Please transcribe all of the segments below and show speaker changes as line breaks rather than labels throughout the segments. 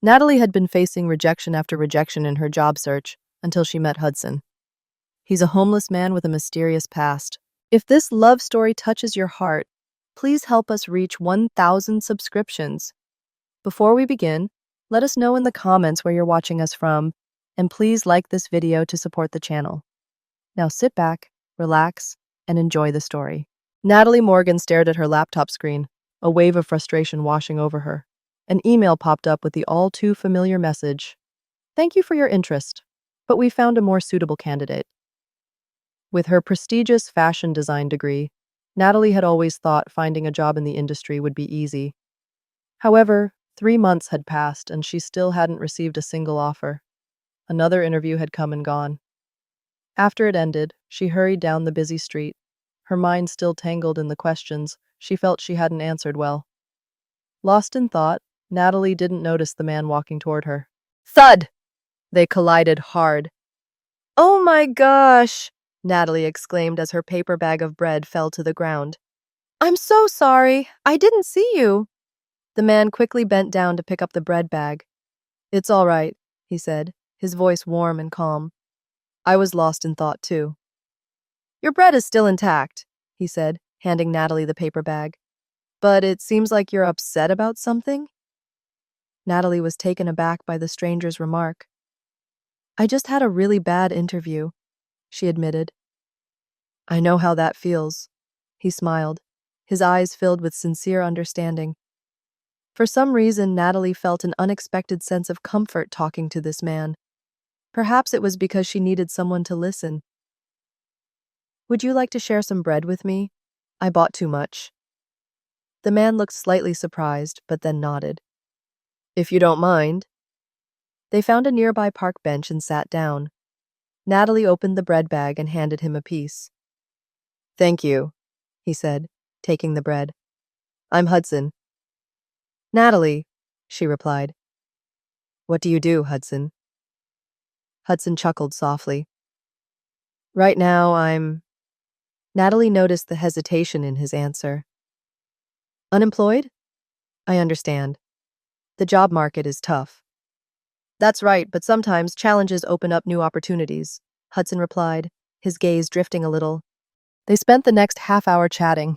Natalie had been facing rejection after rejection in her job search until she met Hudson. He's a homeless man with a mysterious past. If this love story touches your heart, please help us reach 1,000 subscriptions. Before we begin, let us know in the comments where you're watching us from, and please like this video to support the channel. Now sit back, relax, and enjoy the story. Natalie Morgan stared at her laptop screen, a wave of frustration washing over her. An email popped up with the all-too-familiar message, "Thank you for your interest, but we found a more suitable candidate." With her prestigious fashion design degree, Natalie had always thought finding a job in the industry would be easy. However, 3 months had passed and she still hadn't received a single offer. Another interview had come and gone. After it ended, she hurried down the busy street, her mind still tangled in the questions she felt she hadn't answered well. Lost in thought, Natalie didn't notice the man walking toward her. Thud! They collided hard. "Oh my gosh!" Natalie exclaimed as her paper bag of bread fell to the ground. "I'm so sorry. I didn't see you." The man quickly bent down to pick up the bread bag. "It's all right," he said, his voice warm and calm. "I was lost in thought, too." "Your bread is still intact," he said, handing Natalie the paper bag. "But it seems like you're upset about something?" Natalie was taken aback by the stranger's remark. "I just had a really bad interview," she admitted. "I know how that feels." He smiled, his eyes filled with sincere understanding. For some reason, Natalie felt an unexpected sense of comfort talking to this man. Perhaps it was because she needed someone to listen. "Would you like to share some bread with me? I bought too much." The man looked slightly surprised, but then nodded. "If you don't mind." They found a nearby park bench and sat down. Natalie opened the bread bag and handed him a piece. "Thank you," he said, taking the bread. "I'm Hudson." "Natalie," she replied. "What do you do, Hudson?" Hudson chuckled softly. "Right now, Natalie noticed the hesitation in his answer. "Unemployed? I understand. The job market is tough." "That's right, but sometimes challenges open up new opportunities," Hudson replied, his gaze drifting a little. They spent the next half-hour chatting.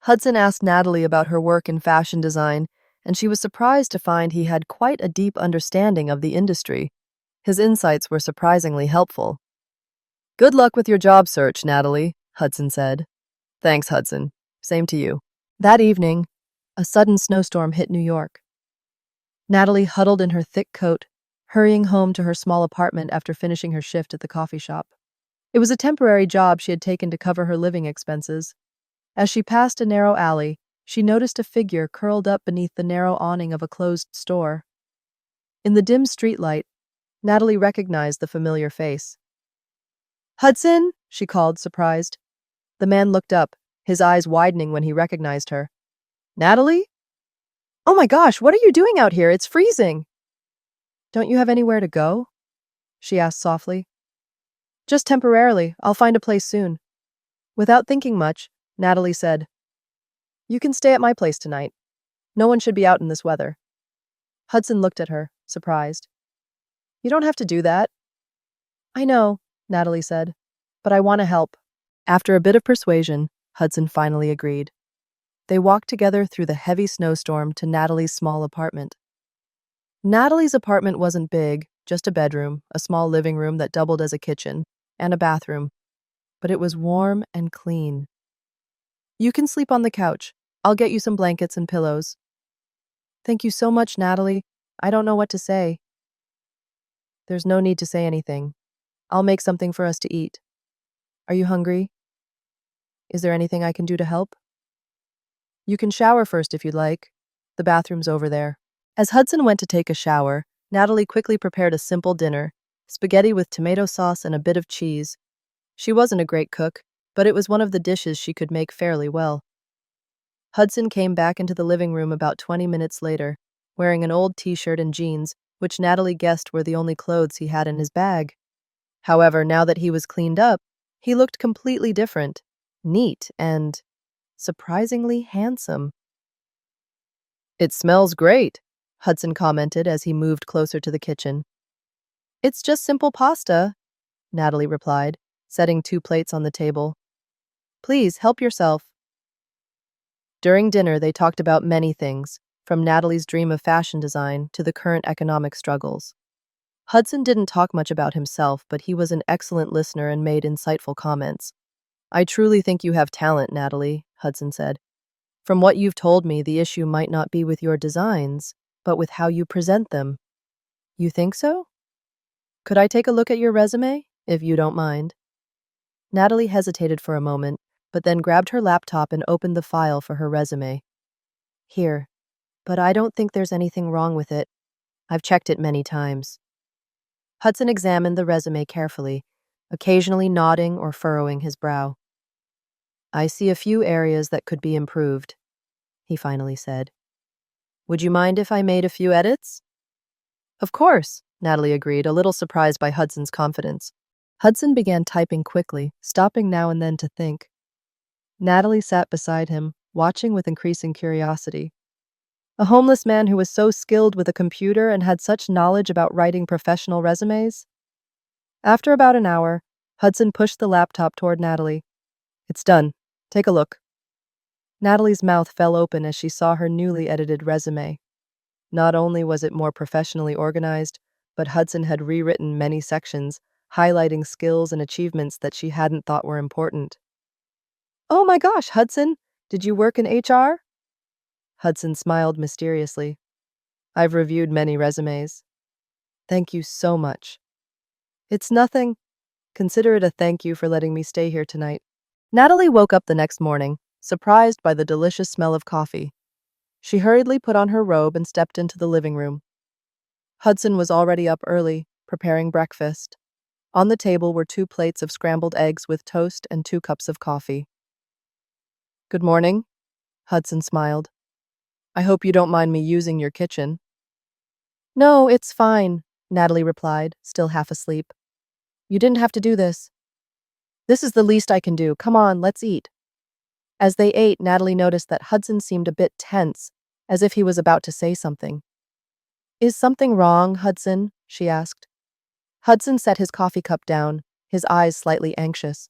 Hudson asked Natalie about her work in fashion design, and she was surprised to find he had quite a deep understanding of the industry. His insights were surprisingly helpful. "Good luck with your job search, Natalie," Hudson said. "Thanks, Hudson. Same to you." That evening, a sudden snowstorm hit New York. Natalie huddled in her thick coat, hurrying home to her small apartment after finishing her shift at the coffee shop. It was a temporary job she had taken to cover her living expenses. As she passed a narrow alley, she noticed a figure curled up beneath the narrow awning of a closed store. In the dim streetlight, Natalie recognized the familiar face. "Hudson?" she called, surprised. The man looked up, his eyes widening when he recognized her. "Natalie? Oh my gosh, what are you doing out here? It's freezing." "Don't you have anywhere to go?" she asked softly. "Just temporarily. I'll find a place soon." Without thinking much, Natalie said, "You can stay at my place tonight. No one should be out in this weather." Hudson looked at her, surprised. "You don't have to do that." "I know," Natalie said, "but I want to help." After a bit of persuasion, Hudson finally agreed. They walked together through the heavy snowstorm to Natalie's small apartment. Natalie's apartment wasn't big, just a bedroom, a small living room that doubled as a kitchen, and a bathroom. But it was warm and clean. "You can sleep on the couch. I'll get you some blankets and pillows." "Thank you so much, Natalie. I don't know what to say." "There's no need to say anything. I'll make something for us to eat. Are you hungry? Is there anything I can do to help?" "You can shower first if you'd like. The bathroom's over there." As Hudson went to take a shower, Natalie quickly prepared a simple dinner, spaghetti with tomato sauce and a bit of cheese. She wasn't a great cook, but it was one of the dishes she could make fairly well. Hudson came back into the living room about 20 minutes later, wearing an old t-shirt and jeans, which Natalie guessed were the only clothes he had in his bag. However, now that he was cleaned up, he looked completely different, neat, and surprisingly handsome. "It smells great," Hudson commented as he moved closer to the kitchen. It's just simple pasta, Natalie replied, setting 2 plates on the table. Please, help yourself. During dinner, they talked about many things, from Natalie's dream of fashion design to the current economic struggles. Hudson didn't talk much about himself, but he was an excellent listener and made insightful comments. I truly think you have talent, Natalie, Hudson said. From what you've told me, the issue might not be with your designs, but with how you present them. You think so? Could I take a look at your resume, if you don't mind? Natalie hesitated for a moment, but then grabbed her laptop and opened the file for her resume. Here, but I don't think there's anything wrong with it. I've checked it many times. Hudson examined the resume carefully, occasionally nodding or furrowing his brow. I see a few areas that could be improved, he finally said. Would you mind if I made a few edits? Of course, Natalie agreed, a little surprised by Hudson's confidence. Hudson began typing quickly, stopping now and then to think. Natalie sat beside him, watching with increasing curiosity. A homeless man who was so skilled with a computer and had such knowledge about writing professional resumes? After about an hour, Hudson pushed the laptop toward Natalie. It's done. Take a look. Natalie's mouth fell open as she saw her newly edited resume. Not only was it more professionally organized, but Hudson had rewritten many sections, highlighting skills and achievements that she hadn't thought were important. Oh my gosh, Hudson! Did you work in HR? Hudson smiled mysteriously. I've reviewed many resumes. Thank you so much. It's nothing. Consider it a thank you for letting me stay here tonight. Natalie woke up the next morning, surprised by the delicious smell of coffee. She hurriedly put on her robe and stepped into the living room. Hudson was already up early, preparing breakfast. On the table were 2 plates of scrambled eggs with toast and 2 cups of coffee. Good morning, Hudson smiled. I hope you don't mind me using your kitchen. No, it's fine, Natalie replied, still half asleep. You didn't have to do this. This is the least I can do. Come on, let's eat. As they ate, Natalie noticed that Hudson seemed a bit tense, as if he was about to say something. Is something wrong, Hudson? She asked. Hudson set his coffee cup down, his eyes slightly anxious.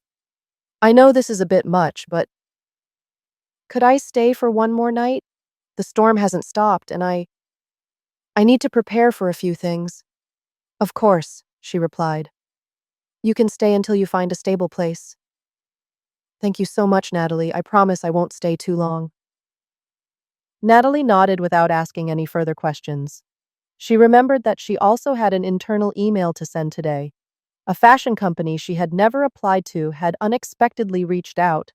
I know this is a bit much, but could I stay for one more night? The storm hasn't stopped, and I need to prepare for a few things. Of course, she replied. You can stay until you find a stable place. Thank you so much, Natalie. I promise I won't stay too long. Natalie nodded without asking any further questions. She remembered that she also had an internal email to send today. A fashion company she had never applied to had unexpectedly reached out,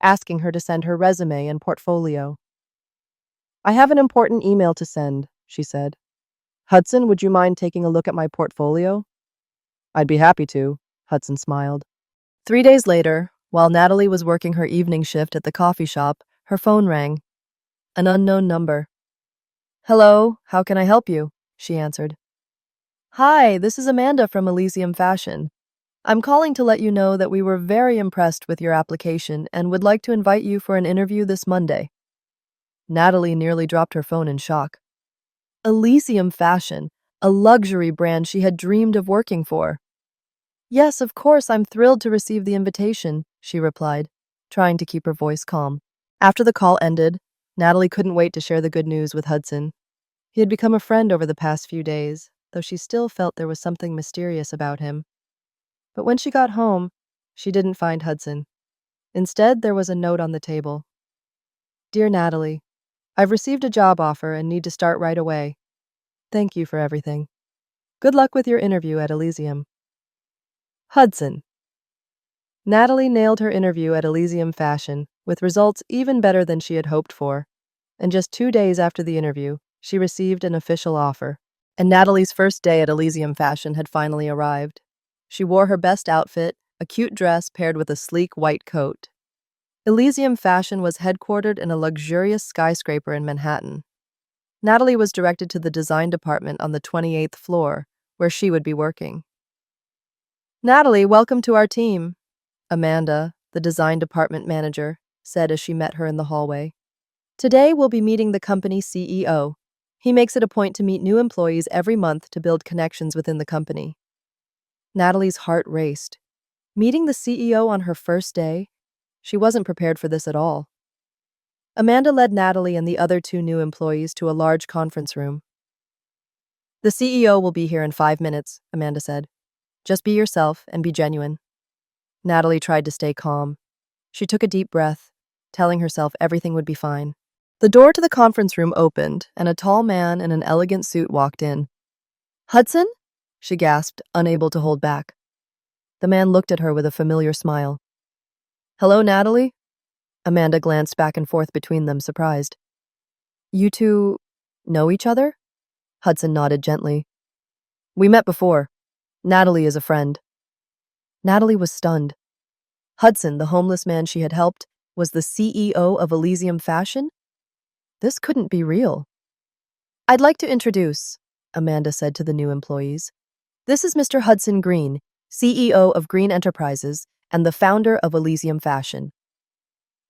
asking her to send her resume and portfolio. I have an important email to send, she said. Hudson, would you mind taking a look at my portfolio? I'd be happy to, Hudson smiled. 3 days later, while Natalie was working her evening shift at the coffee shop, her phone rang. An unknown number. Hello, how can I help you? She answered. Hi, this is Amanda from Elysium Fashion. I'm calling to let you know that we were very impressed with your application and would like to invite you for an interview this Monday. Natalie nearly dropped her phone in shock. Elysium Fashion, a luxury brand she had dreamed of working for. Yes, of course, I'm thrilled to receive the invitation, she replied, trying to keep her voice calm. After the call ended, Natalie couldn't wait to share the good news with Hudson. He had become a friend over the past few days, though she still felt there was something mysterious about him. But when she got home, she didn't find Hudson. Instead, there was a note on the table. Dear Natalie, I've received a job offer and need to start right away. Thank you for everything. Good luck with your interview at Elysium. Hudson. Natalie nailed her interview at Elysium Fashion, with results even better than she had hoped for. And just 2 days after the interview, she received an official offer. And Natalie's first day at Elysium Fashion had finally arrived. She wore her best outfit, a cute dress paired with a sleek white coat. Elysium Fashion was headquartered in a luxurious skyscraper in Manhattan. Natalie was directed to the design department on the 28th floor, where she would be working. Natalie, welcome to our team, Amanda, the design department manager, said as she met her in the hallway. Today we'll be meeting the company CEO. He makes it a point to meet new employees every month to build connections within the company. Natalie's heart raced. Meeting the CEO on her first day? She wasn't prepared for this at all. Amanda led Natalie and the other two new employees to a large conference room. "The CEO will be here in 5 minutes," Amanda said. "Just be yourself and be genuine." Natalie tried to stay calm. She took a deep breath, telling herself everything would be fine. The door to the conference room opened, and a tall man in an elegant suit walked in. "Hudson?" she gasped, unable to hold back. The man looked at her with a familiar smile. "Hello, Natalie?" Amanda glanced back and forth between them, surprised. "You two know each other?" Hudson nodded gently. "We met before. Natalie is a friend." Natalie was stunned. Hudson, the homeless man she had helped, was the CEO of Elysium Fashion? This couldn't be real. "I'd like to introduce," Amanda said to the new employees. "This is Mr. Hudson Green, CEO of Green Enterprises and the founder of Elysium Fashion."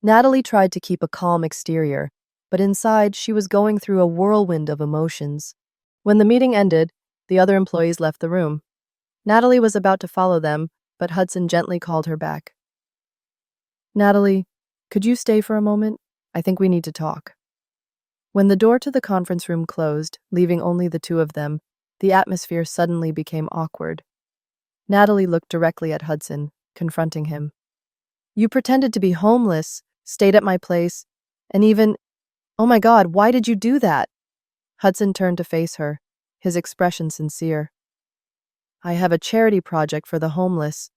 Natalie tried to keep a calm exterior, but inside she was going through a whirlwind of emotions. When the meeting ended, the other employees left the room. Natalie was about to follow them, but Hudson gently called her back. "Natalie, could you stay for a moment? I think we need to talk." When the door to the conference room closed, leaving only the two of them, the atmosphere suddenly became awkward. Natalie looked directly at Hudson, confronting him. "You pretended to be homeless, stayed at my place, and even— Oh my God, why did you do that?" Hudson turned to face her, his expression sincere. "I have a charity project for the homeless,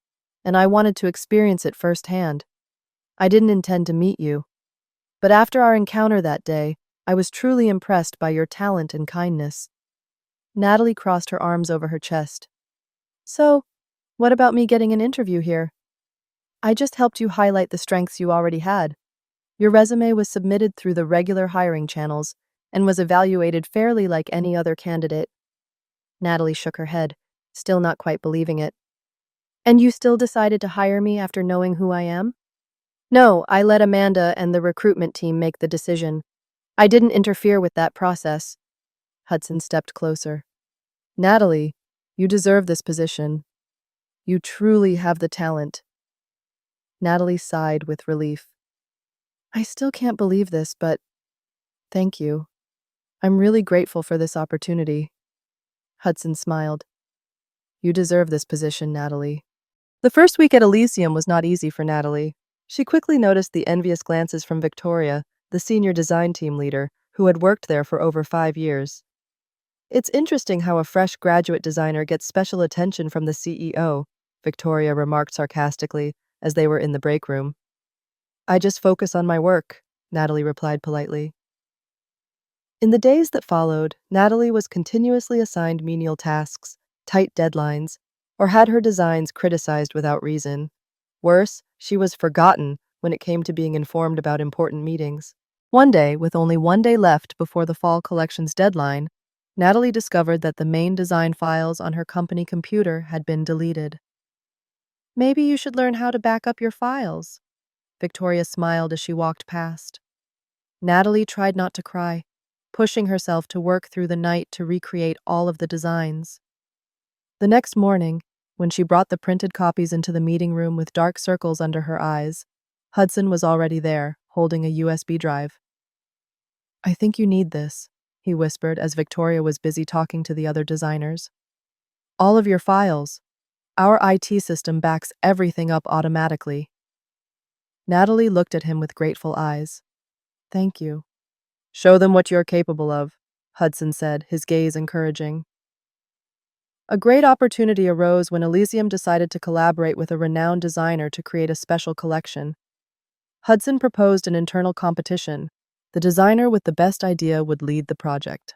and I wanted to experience it firsthand. I didn't intend to meet you. But after our encounter that day, I was truly impressed by your talent and kindness." Natalie crossed her arms over her chest. "So, what about me getting an interview here? I just helped you highlight the strengths you already had. Your resume was submitted through the regular hiring channels and was evaluated fairly like any other candidate." Natalie shook her head, still not quite believing it. "And you still decided to hire me after knowing who I am?" "No, I let Amanda and the recruitment team make the decision. I didn't interfere with that process." Hudson stepped closer. "Natalie, you deserve this position. You truly have the talent." Natalie sighed with relief. "I still can't believe this, but thank you. I'm really grateful for this opportunity." Hudson smiled. "You deserve this position, Natalie." The first week at Elysium was not easy for Natalie. She quickly noticed the envious glances from Victoria, the senior design team leader, who had worked there for over 5 years. "It's interesting how a fresh graduate designer gets special attention from the CEO," Victoria remarked sarcastically as they were in the break room. "I just focus on my work," Natalie replied politely. In the days that followed, Natalie was continuously assigned menial tasks, tight deadlines, or had her designs criticized without reason. Worse, she was forgotten when it came to being informed about important meetings. One day, with only one day left before the fall collection's deadline, Natalie discovered that the main design files on her company computer had been deleted. "Maybe you should learn how to back up your files," Victoria smiled as she walked past. Natalie tried not to cry, pushing herself to work through the night to recreate all of the designs. The next morning, when she brought the printed copies into the meeting room with dark circles under her eyes, Hudson was already there, holding a USB drive. "I think you need this," he whispered as Victoria was busy talking to the other designers. "All of your files. Our IT system backs everything up automatically." Natalie looked at him with grateful eyes. "Thank you." "Show them what you're capable of," Hudson said, his gaze encouraging. A great opportunity arose when Elysium decided to collaborate with a renowned designer to create a special collection. Hudson proposed an internal competition. The designer with the best idea would lead the project.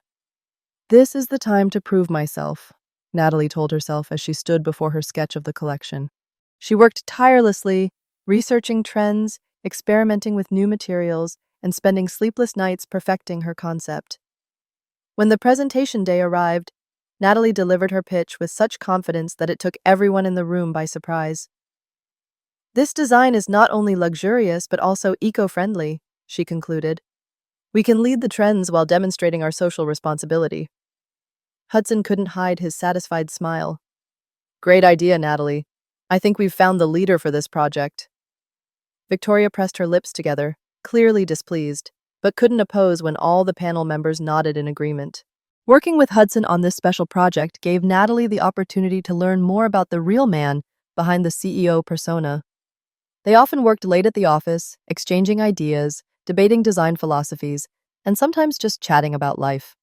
"This is the time to prove myself," Natalie told herself as she stood before her sketch of the collection. She worked tirelessly, researching trends, experimenting with new materials, and spending sleepless nights perfecting her concept. When the presentation day arrived, Natalie delivered her pitch with such confidence that it took everyone in the room by surprise. "This design is not only luxurious but also eco-friendly," she concluded. We can lead the trends while demonstrating our social responsibility. Hudson couldn't hide his satisfied smile. Great idea, Natalie. I think we've found the leader for this project. Victoria pressed her lips together, clearly displeased, but couldn't oppose when all the panel members nodded in agreement. Working with Hudson on this special project gave Natalie the opportunity to learn more about the real man behind the CEO persona. They often worked late at the office, exchanging ideas, debating design philosophies, and sometimes just chatting about life.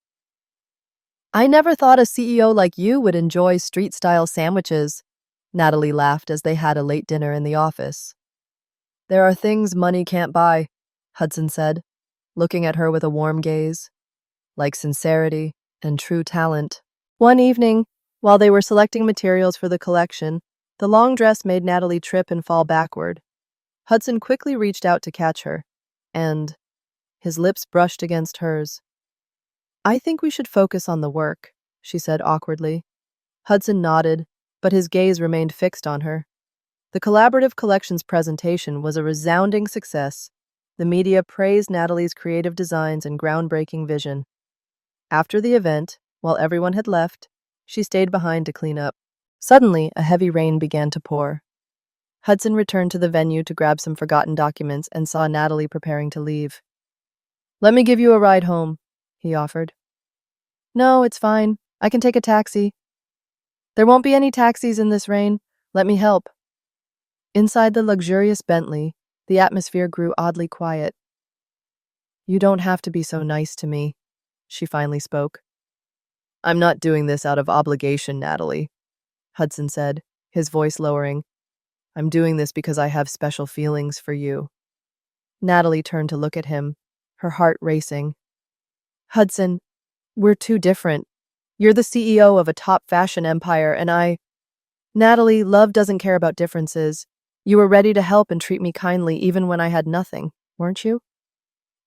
I never thought a CEO like you would enjoy street-style sandwiches, Natalie laughed as they had a late dinner in the office. There are things money can't buy, Hudson said, looking at her with a warm gaze, like sincerity and true talent. One evening, while they were selecting materials for the collection, the long dress made Natalie trip and fall backward. Hudson quickly reached out to catch her, and his lips brushed against hers. I think we should focus on the work, she said awkwardly. Hudson nodded, but his gaze remained fixed on her. The collaborative collection's presentation was a resounding success. The media praised Natalie's creative designs and groundbreaking vision. After the event, while everyone had left, she stayed behind to clean up. Suddenly, a heavy rain began to pour. Hudson returned to the venue to grab some forgotten documents and saw Natalie preparing to leave. Let me give you a ride home, he offered. No, it's fine. I can take a taxi. There won't be any taxis in this rain. Let me help. Inside the luxurious Bentley, the atmosphere grew oddly quiet. You don't have to be so nice to me, she finally spoke. I'm not doing this out of obligation, Natalie, Hudson said, his voice lowering. I'm doing this because I have special feelings for you. Natalie turned to look at him, her heart racing. Hudson, we're too different. You're the CEO of a top fashion empire, and Natalie, love doesn't care about differences. You were ready to help and treat me kindly even when I had nothing, weren't you?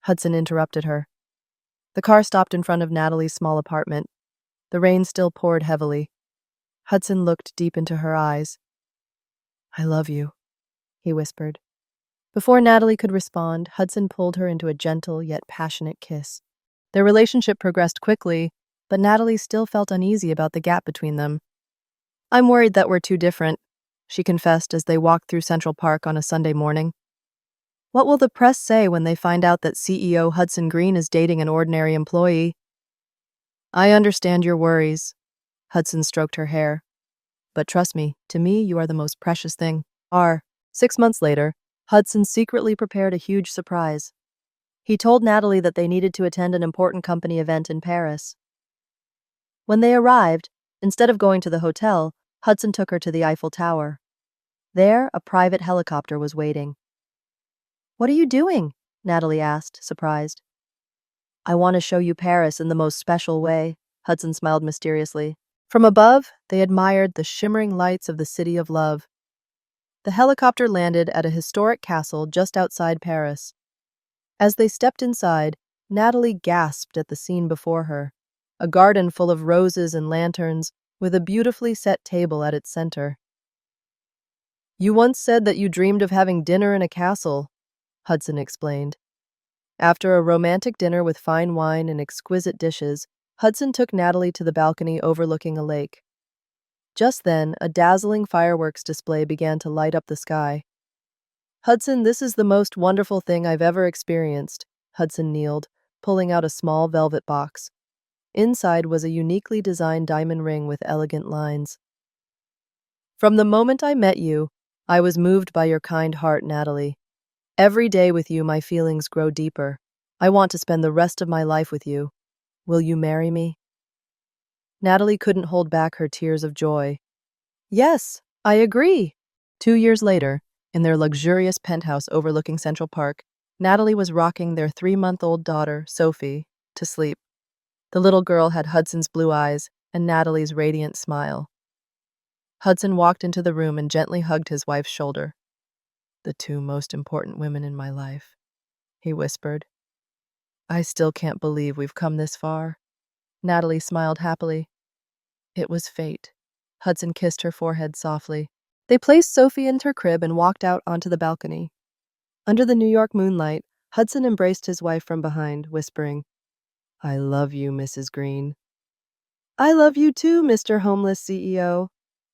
Hudson interrupted her. The car stopped in front of Natalie's small apartment. The rain still poured heavily. Hudson looked deep into her eyes. I love you, he whispered. Before Natalie could respond, Hudson pulled her into a gentle yet passionate kiss. Their relationship progressed quickly, but Natalie still felt uneasy about the gap between them. I'm worried that we're too different, she confessed as they walked through Central Park on a Sunday morning. What will the press say when they find out that CEO Hudson Green is dating an ordinary employee? I understand your worries, Hudson stroked her hair. But trust me, to me, you are the most precious thing. 6 months later, Hudson secretly prepared a huge surprise. He told Natalie that they needed to attend an important company event in Paris. When they arrived, instead of going to the hotel, Hudson took her to the Eiffel Tower. There, a private helicopter was waiting. What are you doing? Natalie asked, surprised. I want to show you Paris in the most special way, Hudson smiled mysteriously. From above, they admired the shimmering lights of the City of Love. The helicopter landed at a historic castle just outside Paris. As they stepped inside, Natalie gasped at the scene before her. A garden full of roses and lanterns, with a beautifully set table at its center. You once said that you dreamed of having dinner in a castle, Hudson explained. After a romantic dinner with fine wine and exquisite dishes, Hudson took Natalie to the balcony overlooking a lake. Just then, a dazzling fireworks display began to light up the sky. Hudson, this is the most wonderful thing I've ever experienced, Hudson kneeled, pulling out a small velvet box. Inside was a uniquely designed diamond ring with elegant lines. From the moment I met you, I was moved by your kind heart, Natalie. Every day with you, my feelings grow deeper. I want to spend the rest of my life with you. Will you marry me? Natalie couldn't hold back her tears of joy. Yes, I agree. 2 years later, in their luxurious penthouse overlooking Central Park, Natalie was rocking their 3-month-old daughter, Sophie, to sleep. The little girl had Hudson's blue eyes and Natalie's radiant smile. Hudson walked into the room and gently hugged his wife's shoulder. The 2 most important women in my life, he whispered. I still can't believe we've come this far. Natalie smiled happily. It was fate. Hudson kissed her forehead softly. They placed Sophie in her crib and walked out onto the balcony. Under the New York moonlight, Hudson embraced his wife from behind, whispering, "I love you, Mrs. Green." "I love you too, Mr. Homeless CEO."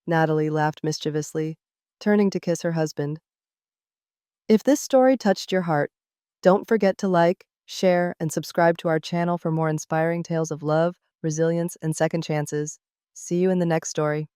Natalie laughed mischievously, turning to kiss her husband. If this story touched your heart, don't forget to like, share, and subscribe to our channel for more inspiring tales of love, resilience, and second chances. See you in the next story.